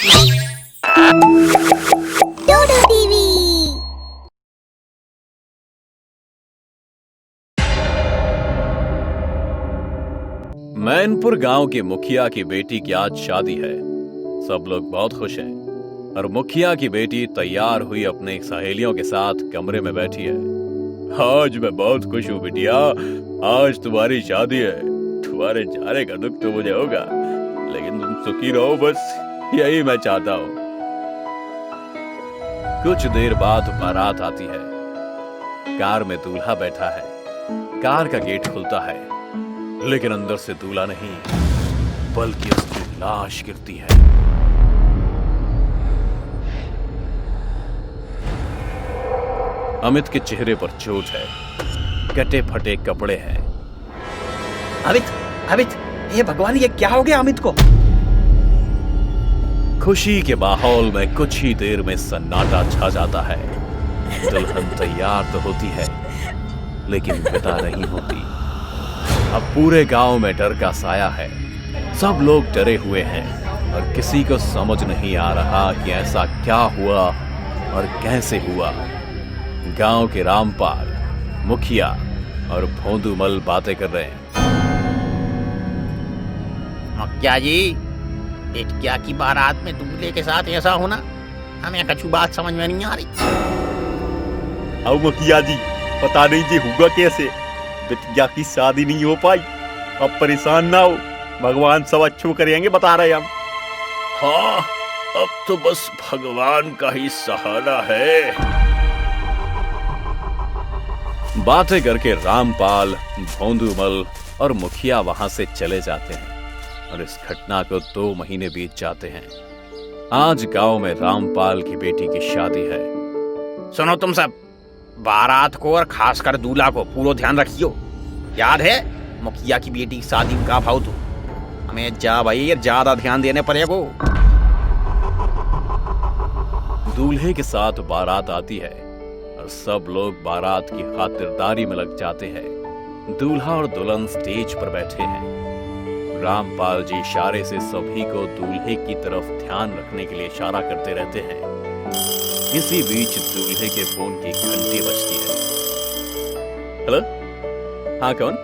डोडो TV. Mainpur गांव के मुखिया की बेटी की आज शादी है। सब लोग बहुत खुश हैं और मुखिया की बेटी तैयार हुई अपने सहेलियों के साथ कमरे में बैठी है। आज मैं बहुत खुश हूँ बिटिया, आज तुम्हारी शादी है। तुम्हारे जाने का दुख तो मुझे होगा, लेकिन तुम सुखी रहो, बस यही मैं चाहता हूँ। कुछ देर बाद बारात आती है। कार में दूल्हा बैठा है। कार का गेट खुलता है, लेकिन अंदर से दूल्हा नहीं, बल्कि उसकी लाश गिरती है। अमित के चेहरे पर चोट है, कटे फटे कपड़े हैं। अमित, ये भगवान, ये क्या हो गया अमित को? खुशी के माहौल में कुछ ही देर में सन्नाटा छा जाता है। दुल्हन तैयार तो होती है, लेकिन विदा नहीं होती। अब पूरे गांव में डर का साया है। सब लोग डरे हुए हैं और किसी को समझ नहीं आ रहा कि ऐसा क्या हुआ और कैसे हुआ। गांव के रामपाल, मुखिया और भोंदूमल बातें कर रहे हैं। मुखिया जी, बेटिया की बारात में दूल्हे के साथ ऐसा होना, हमें कछु बात समझ में नहीं आ रही। अब मुखिया जी, पता नहीं जी होगा कैसे। बिटिया की शादी नहीं हो पाई। अब परेशान ना हो, भगवान सब अच्छो करेंगे, बता रहे हम। हाँ, अब तो बस भगवान का ही सहारा है। बातें करके रामपाल, भोंदूमल और मुखिया वहां से चले जाते हैं और इस घटना को 2 महीने बीत जाते हैं। आज गांव में रामपाल की बेटी की शादी है। सुनो तुम सब, बारात को और खासकर दूल्हा को पूरा ध्यान रखियो। याद है मुखिया की बेटी की शादी में का भाव तो हमें भाई ज्यादा ध्यान देने पड़ेगा। दूल्हे के साथ बारात आती है और सब लोग बारात की खातिरदारी में लग जाते हैं। दूल्हा और दुल्हन स्टेज पर बैठे हैं। रामपाल जी इशारे से सभी को दूल्हे की तरफ ध्यान रखने के लिए इशारा करते रहते हैं। इसी बीच दूल्हे के फोन की घंटी बजती है। हेलो, हाँ कौन?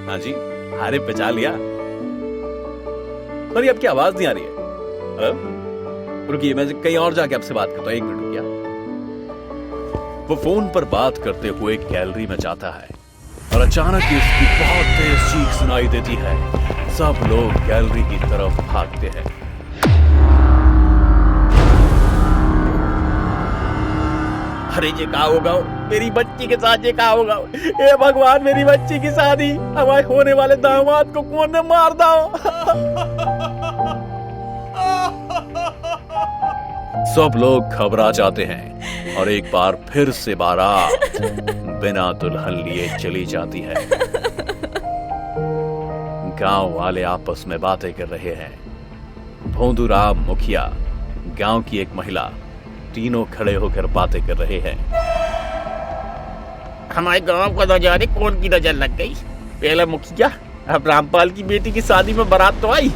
हाँ जी, अरे पहचान लिया। सॉरी, आपकी आवाज नहीं आ रही है। हेलो, रुकिए, मैं कहीं और जाके आपसे बात करता हूँ, 1 मिनट रुकिए। वो फोन पर बात करते हुए गैलरी में जाता है और अचानक ही उसकी बहुत तेज चीख सुनाई देती है। सब लोग गैलरी की तरफ भागते हैं। अरे ये क्या होगा? मेरी बच्ची के साथ ये क्या होगा? हे भगवान, मेरी बच्ची की शादी, हमारे होने वाले दामाद को कौन ने मार दो? सब लोग घबरा जाते हैं और एक बार फिर से बारात बिना दुल्हन लिए चली जाती है। गांव वाले आपस में बातें कर रहे हैं। भोंदूराम, मुखिया, गांव की एक महिला, तीनों खड़े होकर बातें कर रहे हैं। हमारे गांव का नजारे कौन की नजर लग गई? पहले मुखिया, अब रामपाल की बेटी की शादी में बारात तो आई,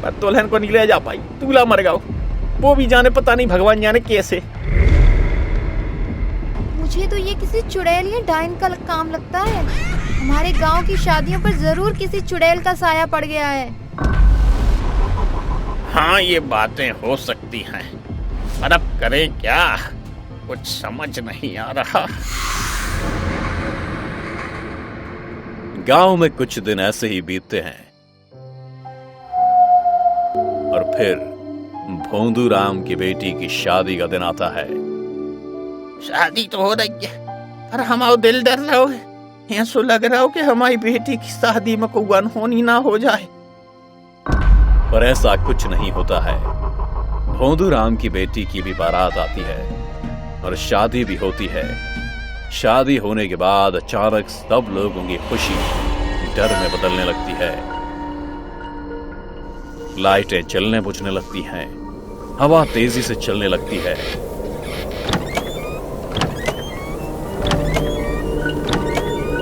पर दुल्हन को नहीं ले जा पाई। दूल्हा मर गया, वो भी जाने पता नहीं भगवान जाने कैसे। मुझे तो ये किसी चुड़ैल या डाइन का काम लगता है। हमारे गांव की शादियों पर जरूर किसी चुड़ैल का साया पड़ गया है। हाँ, ये बातें हो सकती हैं, पर अब करें क्या? कुछ समझ नहीं आ रहा। गांव में कुछ दिन ऐसे ही बीतते हैं और फिर भोंदूराम की बेटी की शादी का दिन आता है। शादी तो हो रही है, पर हमारा दिल डर रहा है। ऐसा लग रहा हो कि हमारी बेटी की शादी में कोई अनहोनी ना हो जाए। पर ऐसा कुछ नहीं होता है। भोंदूराम की बेटी की भी बारात आती है और शादी भी होती है। शादी होने के बाद अचानक सब लोगों की खुशी डर में बदलने लगती है। लाइटें जलने बुझने लगती हैं, हवा तेजी से चलने लगती है।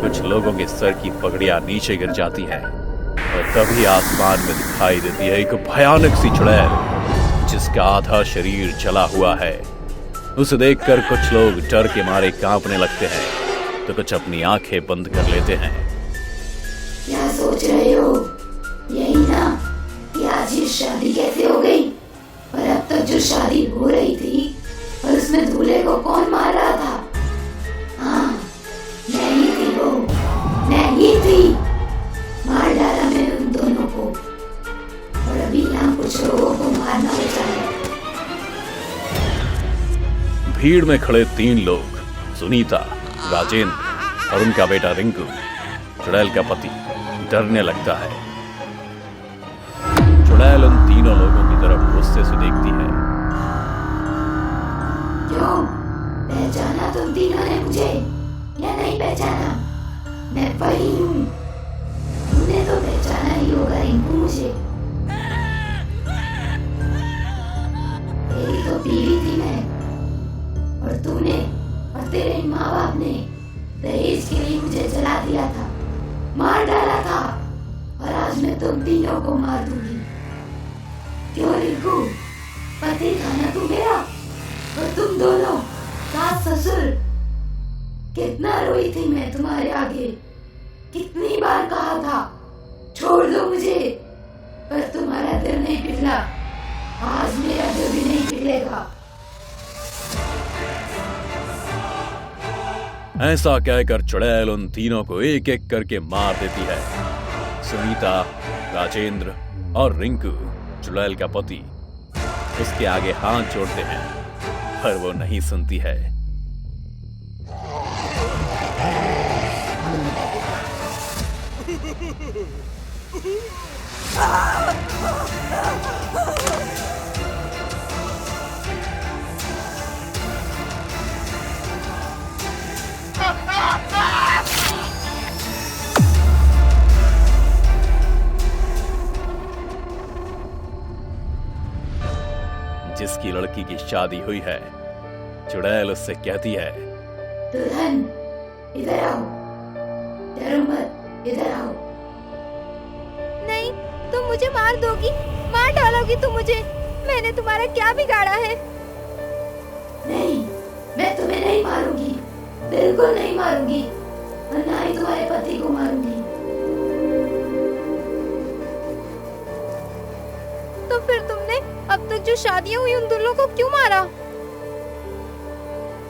कुछ लोगों के सर की पगड़ियां नीचे गिर जाती हैं और तभी आसमान में दिखाई देती है एक भयानक सी चुड़ैल जिसका आधा शरीर जला हुआ है। उसे देखकर कुछ लोग डर के मारे कांपने लगते हैं तो कुछ अपनी आंखें बंद कर लेते हैं। क्या सोच रहे हो? यही ना कि आज ये शादी कैसे हो गई? और अब तक जो शादी हो रही थी और उसमें दूल्हे को कौन मार रहा था? हाँ, मैं ही थी वो, मैं ही थी। मार डाला मैंने उन दोनों को और अभी यहाँ कुछ लोगों को मारना बचा है। भीड़ में खड़े 3 लोग, सुनीता, राजेंद्र और उनका बेटा रिंकू, चुड़ैल का पति, डरने लगता है। चुड़ैल उन तीनों लोगों की तरफ गुस्से से देखती है। क्यों? पहचाना तुम तीनों ने मुझे या नहीं पहचाना? मैं वही हूँ। तुमने तो पहचाना ही होगा रिंकू मुझे। तेरी तो बीवी थी मैं, और तूने और तेरे माँ बाप ने दहेज के लिए मुझे जला दिया था, मार डाला था, और आज मैं तुम तीनों को मार दूंगी। क्यों रिंकू? पति था ना तू मेरा, और तुम दोनों सास ससुर। कितना रोई थी मैं तुम्हारे आगे, कितनी बार कहा था छोड़ दो मुझे, पर तुम्हारा दिल नहीं पिघला। आज मेरा दिल भी नहीं पिघलेगा। ऐसा कहकर चुड़ैल उन तीनों को एक एक करके मार देती है। सुनीता, राजेंद्र और रिंकू, चुड़ैल का पति, उसके आगे हाथ जोड़ते हैं, पर वो नहीं सुनती है। जिसकी लड़की की शादी हुई है, चुड़ैल उससे कहती है, दुल्हन इधर आओ, डरो मत, इधर आओ। नहीं, तुम मुझे मार दोगी, मार डालोगी तुम मुझे। मैंने तुम्हारा क्या बिगाड़ा है? नहीं, मैं तुम्हें नहीं मारूंगी, बिल्कुल नहीं मारूंगी, और ना ही तुम्हारे पति को मारूंगी। तो फिर तुमने अब तक जो शादियां हुई उन दूल्हों को क्यों मारा?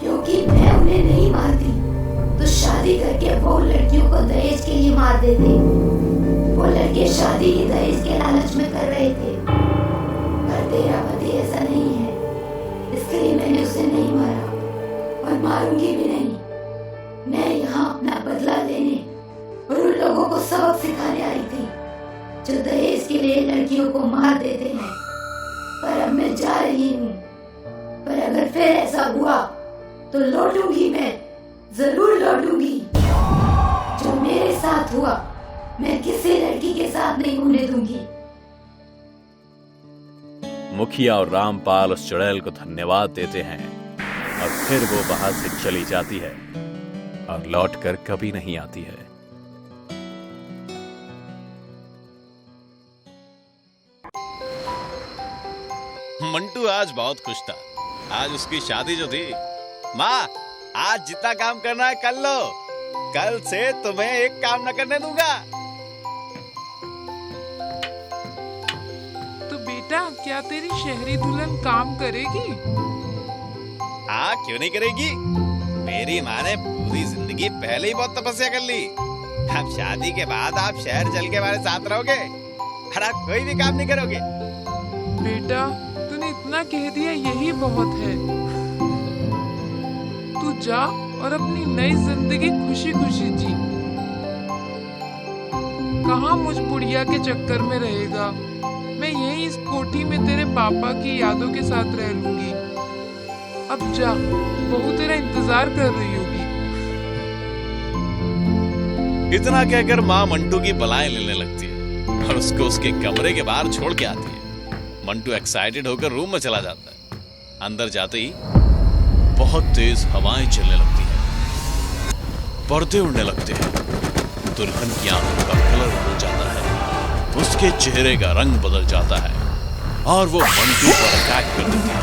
क्योंकि मैं उन्हें नहीं मारती तो शादी करके वो लड़कियों को दहेज के लिए मार देते। वो लड़के शादी ही दहेज के लालच में कर रहे थे, पर तेरा पति ऐसा नहीं है, इसलिए मैंने उसे नहीं मारा और मारूंगी भी नहीं। मैं यहाँ अपना बदला लेने और उन लोगों को सबक सिखाने आई थी जो दहेज के लिए लड़कियों को मार देते हैं। पर अब मैं जा रही हूँ, पर अगर फिर ऐसा हुआ तो लौटूंगी, मैं जरूर लौटूंगी। जो मेरे साथ हुआ मैं किसी लड़की के साथ नहीं होने दूंगी। मुखिया और रामपाल उस चुड़ैल को धन्यवाद देते हैं और फिर वो वहां से चली जाती है और लौटकर कभी नहीं आती है। मंटू आज बहुत खुश था। आज उसकी शादी जो थी। माँ, आज जितना काम करना है कर लो, कल से तुम्हें एक काम न करने दूंगा। तो बेटा, क्या तेरी शहरी दुल्हन काम करेगी? हाँ, क्यों नहीं करेगी? मेरी माँ ने पूरी जिंदगी पहले ही बहुत तपस्या कर ली। अब शादी के बाद आप शहर चल के हमारे साथ रहोगे और आप कोई भी काम नहीं करोगे। बेटा, तूने इतना कह दिया यही बहुत है। तू जा और अपनी नई जिंदगी खुशी खुशी जी। कहाँ मुझ बुढ़िया के चक्कर में रहेगा। मैं यहीं इस कोठी में तेरे पापा की यादों के साथ रह लूंगी। अब जा, बहू तेरा इंतजार कर रही होगी। इतना कहकर माँ मंटू की बलाएं लेने लगती है और उसको उसके कमरे के बाहर छोड़ के आती है। मंटू एक्साइटेड होकर रूम में चला जाता है। अंदर जाते ही बहुत तेज हवाएं चलने लगती हैं, पर्दे उड़ने लगते हैं, दुल्हन की आंखों का कलर बदल जाता है, उसके चेहरे का रंग बदल जाता है और वो मंटू पर अटैक कर देती है।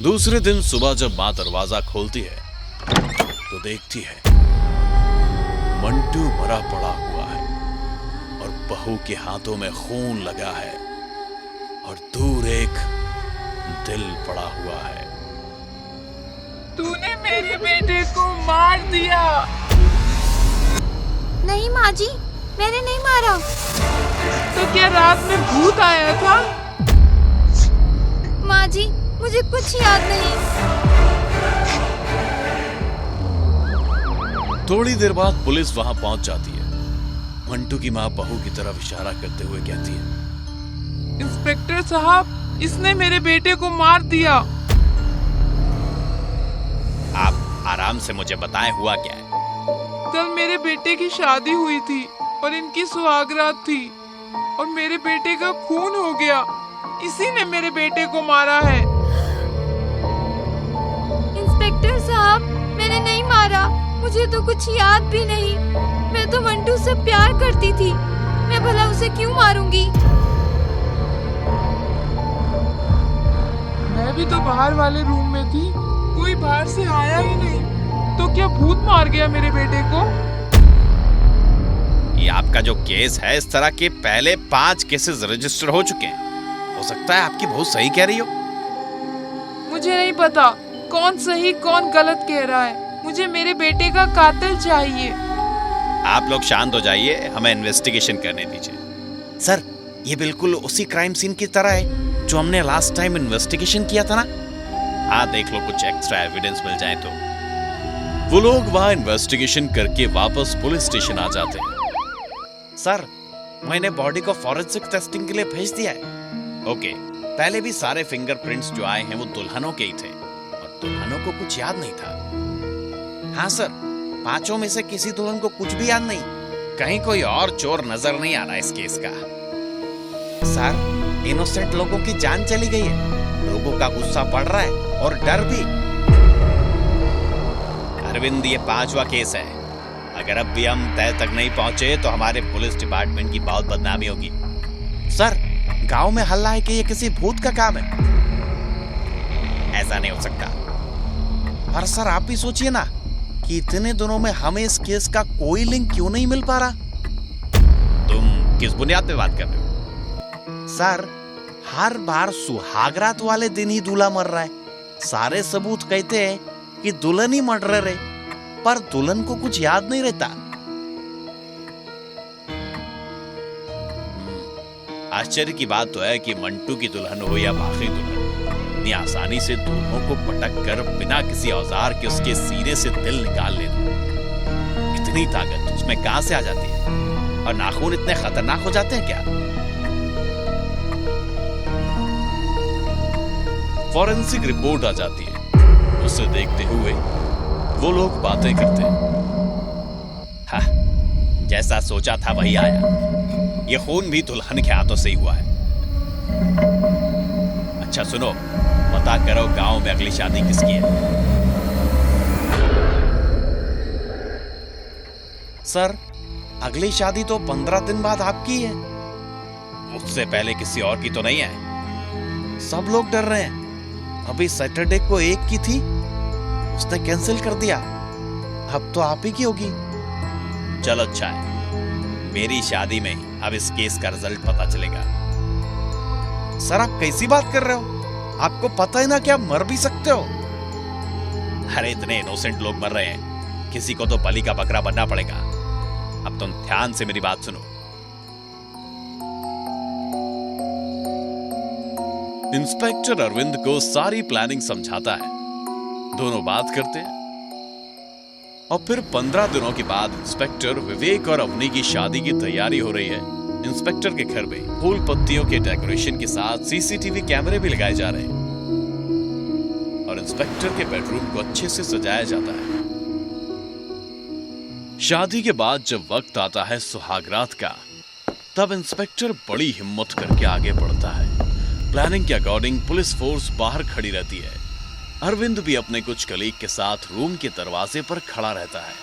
दूसरे दिन सुबह जब मां दरवाजा खोलती है तो देखती है मंटू मरा पड़ा हुआ है और बहू के हाथों में खून लगा है और दूर एक दिल पड़ा हुआ है। तूने मेरे बेटे को मार दिया। नहीं माँ जी, मैंने नहीं मारा। तो क्या रात में भूत आया था? माँ जी, मुझे कुछ याद नहीं। थोड़ी देर बाद पुलिस वहां पहुंच जाती है। मंटू की मां बहू की तरफ इशारा करते हुए कहती है, इंस्पेक्टर साहब, इसने मेरे बेटे को मार दिया। आप आराम से मुझे बताएं हुआ क्या है। कल मेरे बेटे की शादी हुई थी और इनकी सुहागरात थी और मेरे बेटे का खून हो गया। इसी ने मेरे बेटे को मारा है। इंस्पेक्टर साहब, मैंने नहीं मारा। मुझे तो कुछ याद भी नहीं। मैं तो मंटू से प्यार करती थी। मैं भला उसे क्यों मारूंगी? मैं भी तो बाहर वाले रूम में थी, कोई बाहर से आया ही नहीं। तो क्या भूत मार गया मेरे बेटे को? ये आपका जो केस है, इस तरह के पहले 5 केसेस रजिस्टर हो चुके हैं। हो सकता है आपकी बहू सही कह रही हो। मुझे नहीं पता कौन सही कौन गलत कह रहा है। मुझे मेरे बेटे का कातिल चाहिए। आप लोग शांत हो जाइए, हमें इन्वेस्टिगेशन करने दीजिए। सर, ये बिल्कुल उसी क्राइम सीन की तरह है जो हमने लास्ट टाइम इन्वेस्टिगेशन किया था ना। हाँ, देख लो, कुछ एक्स्ट्रा एविडेंस मिल जाए तो। वो लोग वहां इन्वेस्टिगेशन करके वापस पुलिस स्टेशन आ जाते हैं। सर, मैंने बॉडी को फॉरेंसिक टेस्टिंग के लिए भेज दिया है। ओके, पहले भी सारे फिंगरप्रिंट्स जो आए हैं वो दुल्हनों के ही थे और दुल्हनों को कुछ याद नहीं था। हाँ सर, 5 में से किसी दुल्हन को कुछ भी याद नहीं। कहीं कोई और चोर नजर नहीं आ रहा इस केस का। सर, इनोसेंट लोगों की जान चली गई है, लोगों का गुस्सा बढ़ रहा है और डर भी। अरविंद, ये 5वां केस है। अगर अब भी हम तय तक नहीं पहुंचे तो हमारे पुलिस डिपार्टमेंट की बहुत बदनामी होगी। सर, गांव में हल्ला है कि ये किसी भूत का काम है। ऐसा नहीं हो सकता। पर सर, आप भी सोचिए ना कि इतने दिनों में हमें इस केस का कोई लिंक क्यों नहीं मिल पा रहा। तुम किस बुनियाद पे बात कर रहे हो? सर, हर बार सुहागरात वाले दिन ही दूल्हा मर रहा है। सारे सबूत कहते हैं कि दुल्हन ही मर्डरर है, पर दुल्हन को कुछ याद नहीं रहता। आश्चर्य की बात तो है कि मंटू की दुल्हन हो या बाकी दुल्हन, इतनी आसानी से दूल्हों को पटक कर बिना किसी औजार के उसके सीने से दिल निकाल लेना, इतनी ताकत उसमें कहां से आ जाती है? और नाखून इतने खतरनाक हो जाते हैं क्या? फॉरेंसिक रिपोर्ट आ जाती है। उसे देखते हुए वो लोग बातें करते हैं। हाँ, जैसा सोचा था वही आया। ये खून भी दुल्हन के हाथों से ही हुआ है। अच्छा सुनो, पता करो गांव में अगली शादी किसकी है। सर, अगली शादी तो 15 दिन बाद आपकी है। उससे पहले किसी और की तो नहीं है। सब लोग डर रहे हैं। अभी सैटरडे को एक की थी, उसने कैंसिल कर दिया। अब तो आप ही की होगी। चलो अच्छा है, मेरी शादी में अब इस केस का रिजल्ट पता चलेगा। सर, आप कैसी बात कर रहे हो? आपको पता है ना कि आप मर भी सकते हो। अरे, इतने इनोसेंट लोग मर रहे हैं, किसी को तो बलि का बकरा बनना पड़ेगा। अब तुम ध्यान से मेरी बात सुनो। इंस्पेक्टर अरविंद को सारी प्लानिंग समझाता है। दोनों बात करते हैं और फिर 15 दिनों के बाद इंस्पेक्टर विवेक और अवनी की शादी की तैयारी हो रही है। इंस्पेक्टर के घर में फूल पत्तियों के डेकोरेशन के साथ सीसीटीवी कैमरे भी लगाए जा रहे हैं और इंस्पेक्टर के बेडरूम को अच्छे से सजाया जाता है। शादी के बाद जब वक्त आता है सुहागरात का, तब इंस्पेक्टर बड़ी हिम्मत करके आगे बढ़ता है। प्लानिंग के अकॉर्डिंग पुलिस फोर्स बाहर खड़ी रहती है। अरविंद भी अपने कुछ कलीग के साथ रूम के दरवाजे पर खड़ा रहता है।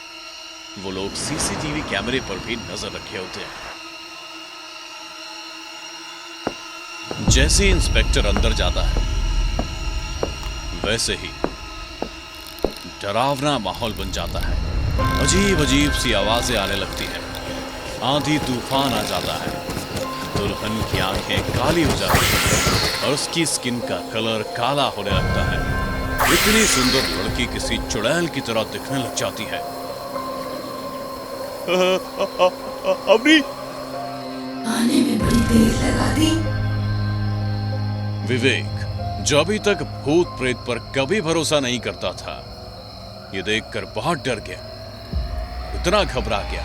वो लोग सीसीटीवी कैमरे पर भी नजर रखे होते हैं। जैसे ही इंस्पेक्टर अंदर जाता है वैसे ही डरावना माहौल बन जाता है। अजीब अजीब सी आवाजें आने लगती हैं, आंधी तूफान आ जाता है, दुल्हन की आंखें काली हो जाती हैं और उसकी स्किन का कलर काला होने लगता है। इतनी सुंदर लड़की किसी चुड़ैल की तरह दिखने लग जाती है। अवनी, आने में बड़ी देर लगा दी। विवेक, जो अभी तक भूत प्रेत पर कभी भरोसा नहीं करता था, ये देखकर बहुत डर गया। इतना घबरा गया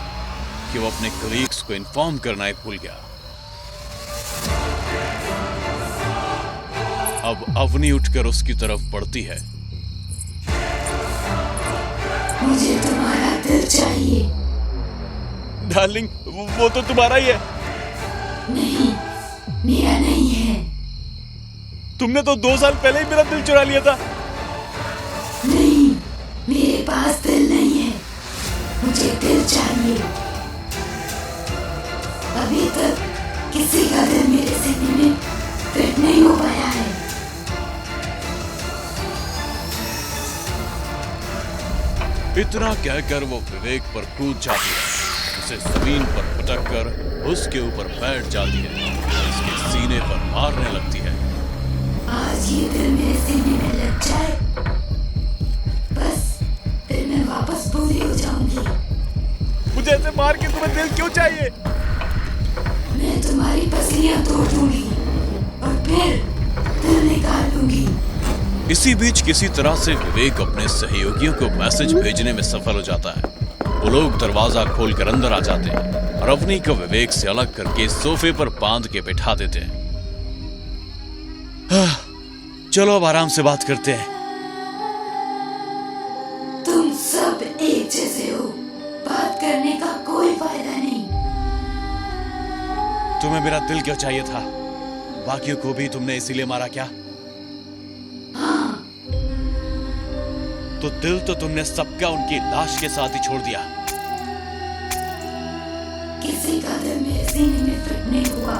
कि वो अपने कलीग्स को इन्फॉर्म करना ही भूल गया। अब अवनी उठकर उसकी तरफ बढ़ती है। मुझे तुम्हारा दिल चाहिए। डार्लिंग, वो तो तुम्हारा ही है। नहीं, मेरा नहीं है। तुमने तो 2 साल पहले ही मेरा दिल चुरा लिया था। नहीं, मेरे पास दिल नहीं है, मुझे दिल चाहिए। अभी तक किसी का दिल मेरे सीने में फिट नहीं हो पाया है। इतना कहकर वो विवेक पर कूद जाती है, उसे जमीन पर पटक कर उसके ऊपर बैठ जाती है, उसके सीने पर मारने लगती है। आज ये दिल मेरे सीने में लग जाए, बस फिर मैं वापस पूरी हो जाऊंगी। मुझे ऐसे मार के तुम्हें दिल क्यों चाहिए? मैं तुम्हारी पसलियां तोड़ दूंगी और फिर दिल निकाल लूंगी। इसी बीच किसी तरह से विवेक अपने सहयोगियों को मैसेज भेजने में सफल हो जाता है। वो लोग दरवाजा खोलकर अंदर आ जाते हैं और अवनी को विवेक से अलग करके सोफे पर बांध के बैठा देते हैं। चलो अब आराम से बात करते हैं। तुम सब एक जैसे हो, बात करने का कोई फायदा नहीं। तुम्हें मेरा दिल क्यों चाहिए था? बाकियों को भी तुमने इसीलिए मारा क्या? हाँ, तो दिल तो तुमने सबका उनकी लाश के साथ ही छोड़ दिया। किसी का दिल मेरे सीने में फिट नहीं हुआ।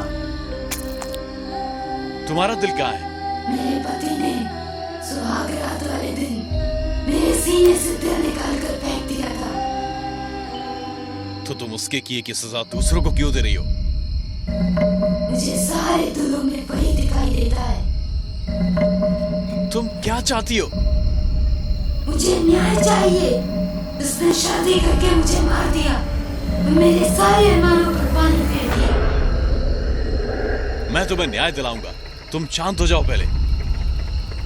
तुम्हारा दिल कहाँ है? मेरे पति ने सुहाग रात वाले दिन मेरे सीने से दिल निकाल कर फेंक दिया था। तो तुम उसके किए की सजा दूसरों को क्यों दे रही हो? मुझे सारे दिलों में वही दिखाई देता है। तुम क्या चाहती हो? मुझे न्याय चाहिए। उसने शादी करके मुझे मार दिया और मेरे सारे अरमानों पर पानी फेर दिया। मैं तुम्हें न्याय दिलाऊंगा, तुम शांत हो जाओ पहले।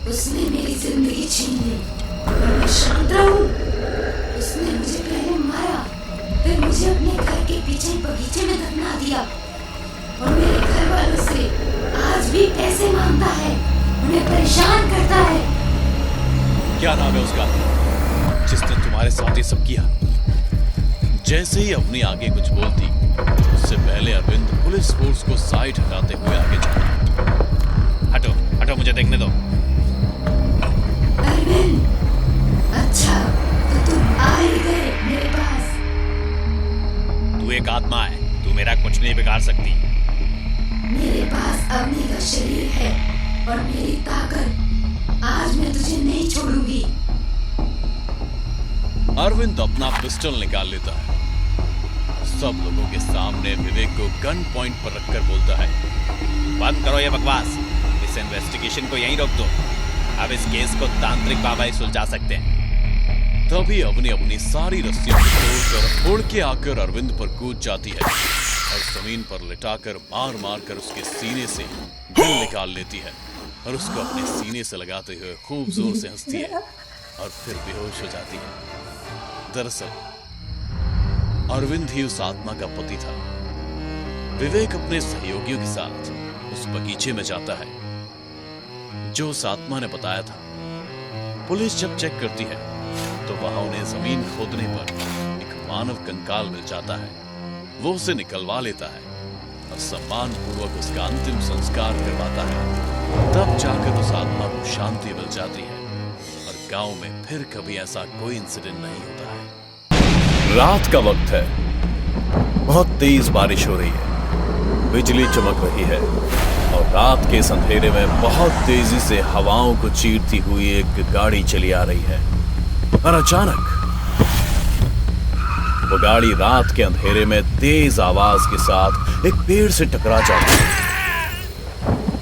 उसने मेरी जिंदगी छीन ली और मैं शांत रहूं? उसने मुझे पहले मारा, फिर मुझे अपने घर के पीछे बगीचे में दफना दिया और मेरे घर वालों से आज भी पैसे मांगता है, उन्हें परेशान करता है। क्या नाम है उसका जिसने तुम्हारे साथ ये सब किया? जैसे ही अवनी आगे कुछ बोलती, उससे पहले अरविंद पुलिस फोर्स को साइड हटाते हुए आगे जाता। हटो हटो, मुझे देखने दो। अरविंद, अच्छा तो तुम आ ही गए मेरे पास। तू एक आत्मा है, तू मेरा कुछ नहीं बिगाड़ सकती। मेरे पास अवनी का शरीर है और मेरी ताकत। आज मैं तुझे नहीं छोड़ूंगी। अरविंद अपना पिस्टल निकाल लेता है। सब लोगों के सामने विवेक को गन पॉइंट पर रखकर बोलता है, बंद करो ये बकवास, इस इन्वेस्टिगेशन को यहीं रोक दो। अब इस केस को तांत्रिक बाबा ही सुलझा सकते हैं। तभी अवनी अपनी सारी रस्सियों को तोड़कर उड़ के आकर अरविंद पर कूद जाती है और जमीन पर लिटाकर मार मार कर उसके सीने से दिल निकाल लेती है और उसको अपने सीने से लगाते हुए खूब जोर से हंसती है और फिर बेहोश हो जाती है। दरअसल अरविंद ही उस आत्मा का पति था। विवेक अपने सहयोगियों के साथ उस बगीचे में जाता है जो उस आत्मा ने बताया था। पुलिस जब चेक करती है तो वहां उन्हें जमीन खोदने पर एक मानव कंकाल मिल जाता है। वो उसे निकलवा लेता है और सम्मान पूर्वक उसका अंतिम संस्कार करवाता है। तब जाकर उस आत्मा को शांति मिल जाती है और गांव में फिर कभी ऐसा कोई इंसिडेंट नहीं होता है। रात का वक्त है, बहुत तेज बारिश हो रही है, बिजली चमक रही है और रात के इस अंधेरे में बहुत तेजी से हवाओं को चीरती हुई एक गाड़ी चली आ रही है। और अचानक वो गाड़ी रात के अंधेरे में तेज आवाज के साथ एक पेड़ से टकरा जाती है।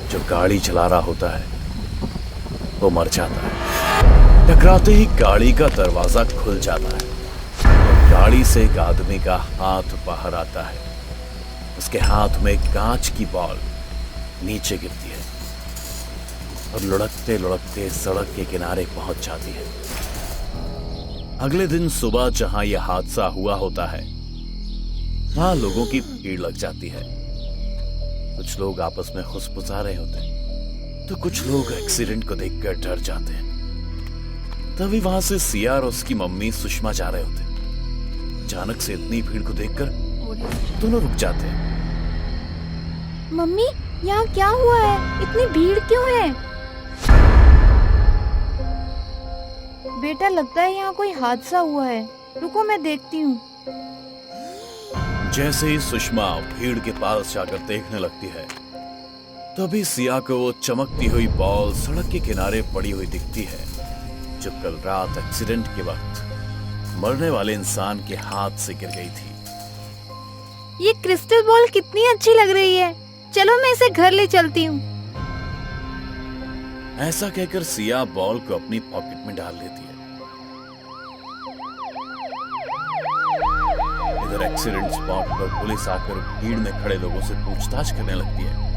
जो गाड़ी चला रहा होता है वो मर जाता है। टकराते ही गाड़ी का दरवाजा खुल जाता है और गाड़ी से एक आदमी का हाथ बाहर आता है। उसके हाथ में एक कांच की बॉल नीचे गिरती है और लुढ़कते लुढ़कते सड़क के किनारे पहुंच जाती है। अगले दिन सुबह जहां यह हादसा हुआ होता है वहां लोगों की भीड़ लग जाती है। कुछ लोग आपस में खुसफुसा रहे होते हैं तो कुछ लोग एक्सीडेंट को देखकर डर जाते हैं। तभी वहां से सिया और उसकी मम्मी सुषमा जा रहे होते हैं। अचानक से इतनी भीड़ को देखकर दोनों रुक जाते हैं। मम्मी, यहाँ क्या हुआ है? इतनी भीड़ क्यों है? बेटा, लगता है यहाँ कोई हादसा हुआ है। रुको, मैं देखती हूँ। जैसे ही सुषमा भीड़ के पास जाकर देखने लगती है तभी सिया को वो चमकती हुई बॉल सड़क के किनारे पड़ी हुई दिखती है जो कल रात एक्सीडेंट के वक्त मरने वाले इंसान के हाथ से गिर गई थी। ये क्रिस्टल बॉल कितनी अच्छी लग रही है। चलो, मैं इसे घर ले चलती हूँ। ऐसा कहकर सिया बॉल को अपनी पॉकेट में डाल लेती है। इधर एक्सीडेंट स्पॉट पर पुलिस आकर भीड़ में खड़े लोगों से पूछताछ करने लगती है।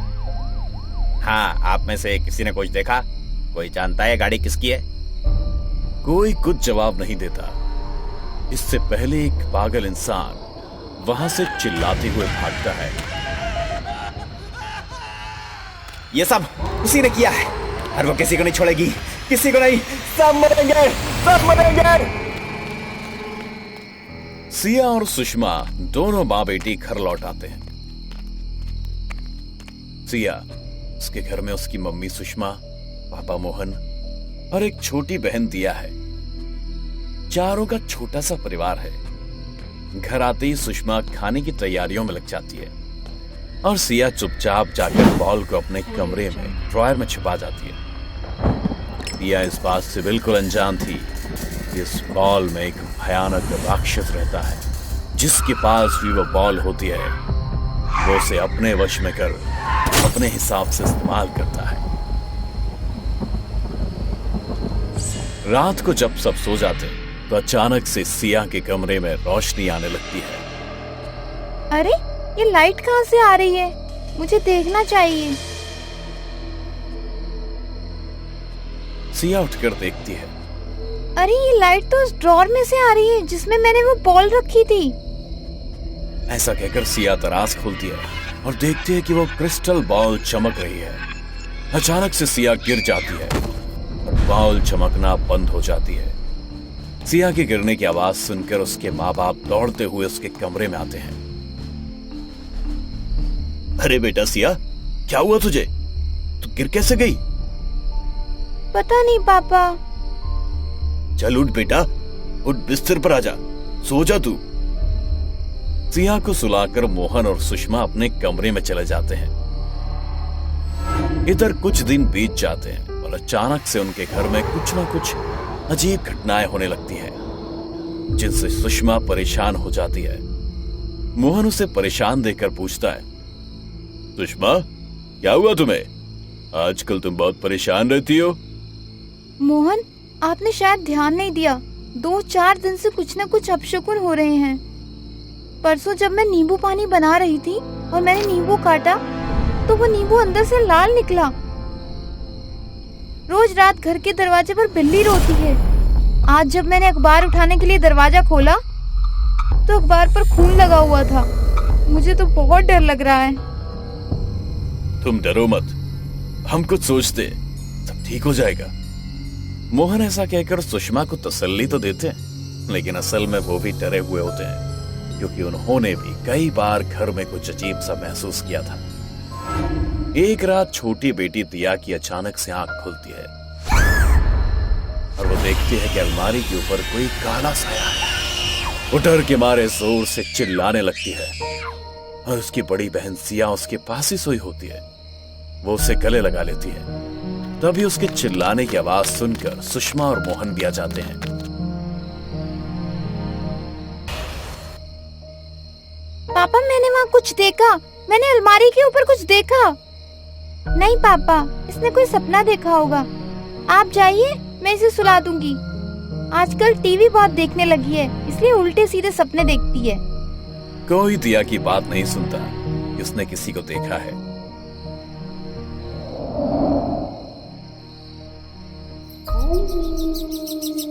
हाँ, आप में से किसी ने कुछ देखा? कोई जानता है गाड़ी किसकी है? कोई कुछ जवाब नहीं देता। इससे पहले एक पागल इंसान वहां से चिल्लाते हुए भागता है। ये सब उसी ने किया है और वो किसी को नहीं छोड़ेगी, किसी को नहीं। सब मरेंगे, सब मरेंगे। सिया और सुषमा दोनों माँ बेटी घर लौट आते हैं। सिया, उसके घर में उसकी मम्मी सुषमा, पापा मोहन और एक छोटी बहन दिया है। चारों का छोटा सा परिवार है। घर आते ही सुषमा खाने की तैयारियों में लग जाती है और सिया चुपचाप जाकर बॉल को अपने कमरे में ड्रॉयर में छिपा जाती है। सिया इस बात से बिल्कुल अनजान थी कि इस बॉल में एक भयानक राक्षस रहता है। जिसके पास भी वो बॉल होती है वो उसे अपने वश में कर अपने हिसाब से इस्तेमाल करता है। रात को जब सब सो जाते तो अचानक से सिया के कमरे में रोशनी आने लगती है। अरे, ये लाइट कहाँ से आ रही है? मुझे देखना चाहिए। सिया उठकर देखती है। अरे, ये लाइट तो उस ड्रॉर में से आ रही है जिसमें मैंने वो बॉल रखी थी। ऐसा कहकर सिया दराज खोलती है और देखती है कि वो क्रिस्टल बॉल चमक रही है। अचानक से सिया गिर जाती है और बॉल चमकना बंद हो जाती है। सिया के गिरने की आवाज सुनकर उसके माँ बाप दौड़ते हुए उसके कमरे में आते हैं। अरे बेटा सिया, क्या हुआ तुझे? तू गिर कैसे गई? पता नहीं पापा। चल उठ बेटा, उठ, बिस्तर पर आजा, सो जा तू। सिया को सुलाकर मोहन और सुषमा अपने कमरे में चले जाते हैं। इधर कुछ दिन बीत जाते हैं और अचानक से उनके घर में कुछ ना कुछ अजीब घटनाएं होने लगती हैं जिनसे सुषमा परेशान हो जाती है। मोहन उसे परेशान देखकर पूछता है, सुषमा, क्या हुआ तुम्हें? आजकल तुम बहुत परेशान रहती हो। मोहन, आपने शायद ध्यान नहीं दिया। 2-4 दिन से कुछ न कुछ अपशकुन हो रहे हैं। परसों जब मैं नींबू पानी बना रही थी और मैंने नींबू काटा तो वो नींबू अंदर से लाल निकला। रोज रात घर के दरवाजे पर बिल्ली रोती है। आज जब मैंने अखबार उठाने के लिए दरवाजा खोला तो अखबार पर खून लगा हुआ था। मुझे तो बहुत डर लग रहा है। तुम डरो मत, हम कुछ सोचते, सब ठीक हो जाएगा। मोहन ऐसा कहकर सुषमा को तसल्ली तो देते हैं, लेकिन असल में वो भी डरे हुए होते हैं क्योंकि उन्होंने भी कई बार घर में कुछ अजीब सा महसूस किया था। एक रात छोटी बेटी दिया की अचानक से आंख खुलती है और वो देखती है कि अलमारी के ऊपर कोई काला साया है। वो डर के मारे जोर से चिल्लाने लगती है और उसकी बड़ी बहन सिया उसके पास ही सोई होती है। वो उसे गले लगा लेती है। तभी उसके चिल्लाने की आवाज सुनकर सुषमा और मोहन भी आ जाते हैं। पापा मैंने वहाँ कुछ देखा, मैंने अलमारी के ऊपर कुछ देखा। नहीं पापा, इसने कोई सपना देखा होगा। आप जाइए, मैं इसे सुला दूंगी। आजकल टीवी बहुत देखने लगी है, इसलिए उल्टे सीधे सपने देखती है। कोई दिया की बात नहीं सुनता कि उसने किसी को देखा है।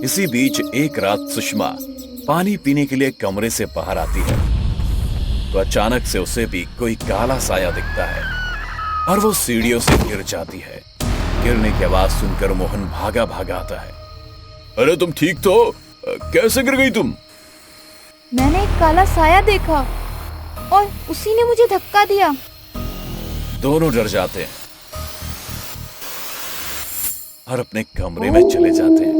इसी बीच एक रात सुषमा पानी पीने के लिए कमरे से बाहर आती है तो अचानक से उसे भी कोई काला साया दिखता है और वो सीढ़ियों से गिर जाती है। गिरने की आवाज सुनकर मोहन भागा भागा आता है। अरे तुम ठीक तो? कैसे गिर गई तुम? मैंने एक काला साया देखा और उसी ने मुझे धक्का दिया। दोनों डर जाते हैं और अपने कमरे में चले जाते हैं।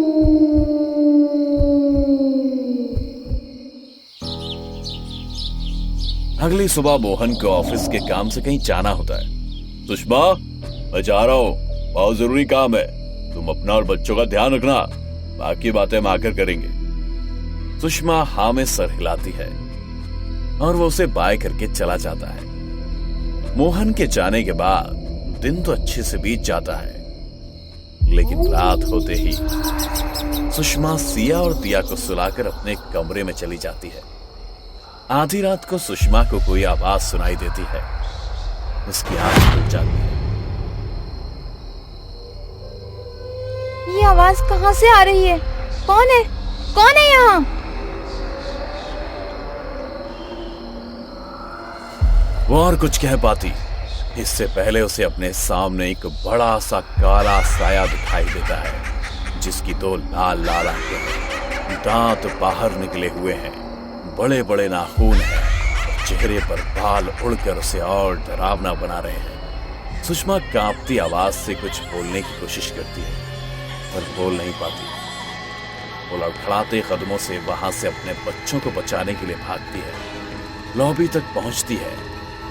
अगली सुबह मोहन को ऑफिस के काम से कहीं जाना होता है। सुषमा, मैं जा रहा हूं, बहुत जरूरी काम है। तुम अपना और बच्चों का ध्यान रखना, बाकी बातें हम आकर करेंगे। सुषमा हाँ में सर हिलाती है और वो उसे बाय करके चला जाता है। मोहन के जाने के बाद दिन तो अच्छे से बीत जाता है, लेकिन रात होते ही सुषमा सिया और दिया को सुलाकर अपने कमरे में चली जाती है। आधी रात को सुषमा को कोई आवाज सुनाई देती है। उसकी आंख खुल जाती है। ये आवाज कहाँ से आ रही है? कौन है? कौन है यहाँ? वो और कुछ कह पाती, इससे पहले उसे अपने सामने एक बड़ा सा काला साया दिखाई देता है जिसकी दो लाल लाल आंखें हैं, दांत बाहर निकले हुए हैं, बड़े बड़े नाखून हैं, चेहरे पर बाल उड़कर उसे और डरावना बना रहे हैं। सुषमा कांपती आवाज से कुछ बोलने की कोशिश करती है पर बोल नहीं पाती। वो लड़खड़ाते कदमों से वहां से अपने बच्चों को बचाने के लिए भागती है। लॉबी तक पहुंचती है,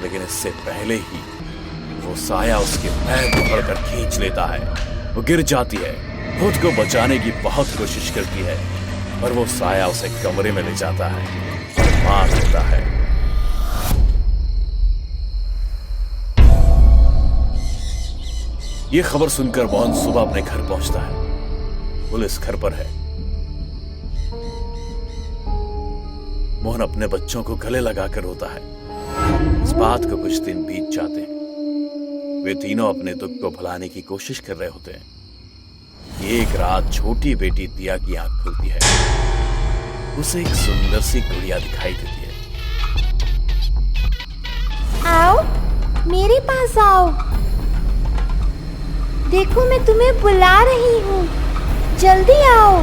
लेकिन इससे पहले ही वो साया उसके पैर पकड़कर खींच लेता है। वो गिर जाती है, खुद को बचाने की बहुत कोशिश करती है, पर वो साया उसे कमरे में ले जाता है और मार देता है। ये खबर सुनकर मोहन सुबह अपने घर पहुंचता है। पुलिस घर पर है। मोहन अपने बच्चों को गले लगाकर रोता है। इस बात को कुछ दिन बीत जाते हैं। वे तीनों अपने दुख को भुलाने की कोशिश कर रहे होते हैं। एक रात छोटी बेटी दिया की आंख खुलती है। उसे एक सुंदर सी गुड़िया दिखाई देती है। आओ, मेरे पास आओ। देखो मैं तुम्हें बुला रही हूँ, जल्दी आओ।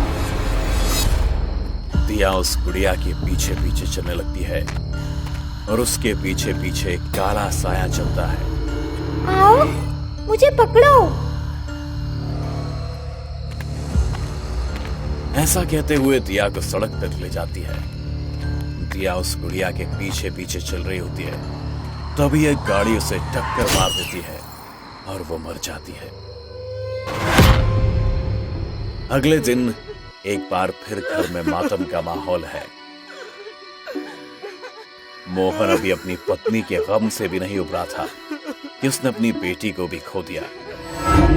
दिया उस गुड़िया के पीछे पीछे चलने लगती है और उसके पीछे पीछे एक काला साया चलता है। आओ, मुझे पकड़ो। ऐसा कहते हुए दिया को सड़क तक ले जाती है। दिया उस गुड़िया के पीछे पीछे चल रही होती है, तभी एक गाड़ी उसे टक्कर मार देती है और वो मर जाती है। अगले दिन एक बार फिर घर में मातम का माहौल है। मोहन अभी अपनी पत्नी के गम से भी नहीं उबरा था कि उसने अपनी बेटी को भी खो दिया।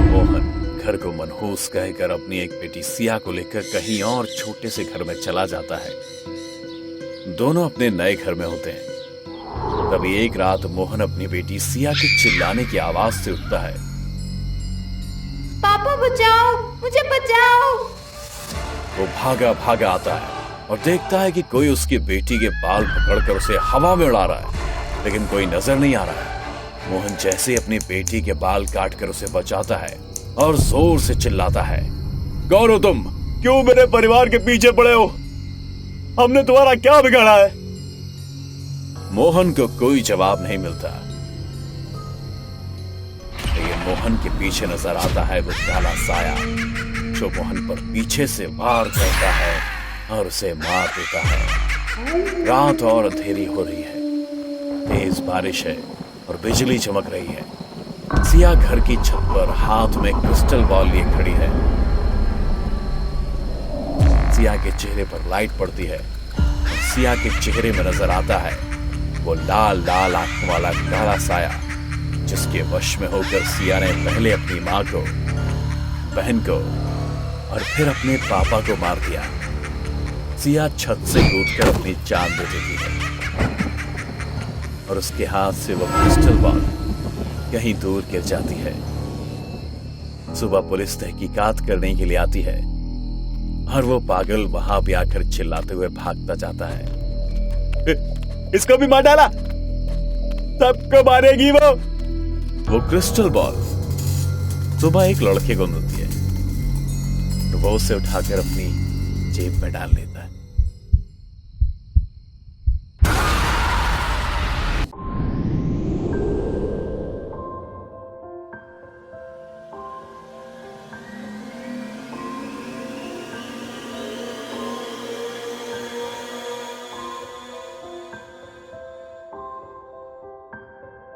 मोहन घर को मनहूस कहकर अपनी एक बेटी सिया को लेकर कहीं और छोटे से घर में चला जाता है। दोनों अपने नए घर में होते हैं। तभी एक रात मोहन अपनी बेटी सिया के चिल्लाने की आवाज से उठता है। पापा बचाओ, मुझे बचाओ। वो भागा भागा आता है और देखता है कि कोई उसकी बेटी के बाल पकड़कर उसे हवा में उड़ा रहा है, लेकिन कोई नजर नहीं आ रहा है। मोहन जैसे अपनी बेटी के बाल काटकर उसे बचाता है और जोर से चिल्लाता है, कौन हो तुम? क्यों मेरे परिवार के पीछे पड़े हो? हमने तुम्हारा क्या बिगाड़ा है? मोहन को कोई जवाब नहीं मिलता, लेकिन मोहन के पीछे नजर आता है वो काला साया जो मोहन पर पीछे से वार करता है और उसे मार देता है। रात और अंधेरी हो रही है, तेज बारिश है और बिजली चमक रही है। सिया घर की छत पर हाथ में क्रिस्टल बॉल लिए खड़ी है। सिया के चेहरे पर लाइट पड़ती है। सिया के चेहरे में नजर आता है वो लाल लाल आंखों वाला काला साया, जिसके वश में होकर सिया ने पहले अपनी मां को, बहन को और फिर अपने पापा को मार दिया। सिया छत से कूदकर अपनी जान दे देती है और उसके हाथ से वो क्रिस्टल बॉल कहीं दूर गिर जाती है। सुबह पुलिस तहकीकात करने के लिए आती है और वो पागल वहां भी आकर चिल्लाते हुए भागता जाता है। इसको भी मार डाला, सबको मारेगी वो। वो क्रिस्टल बॉल सुबह एक लड़के को मिलती है तो वो उसे उठाकर अपनी जेब में डाल लेती है।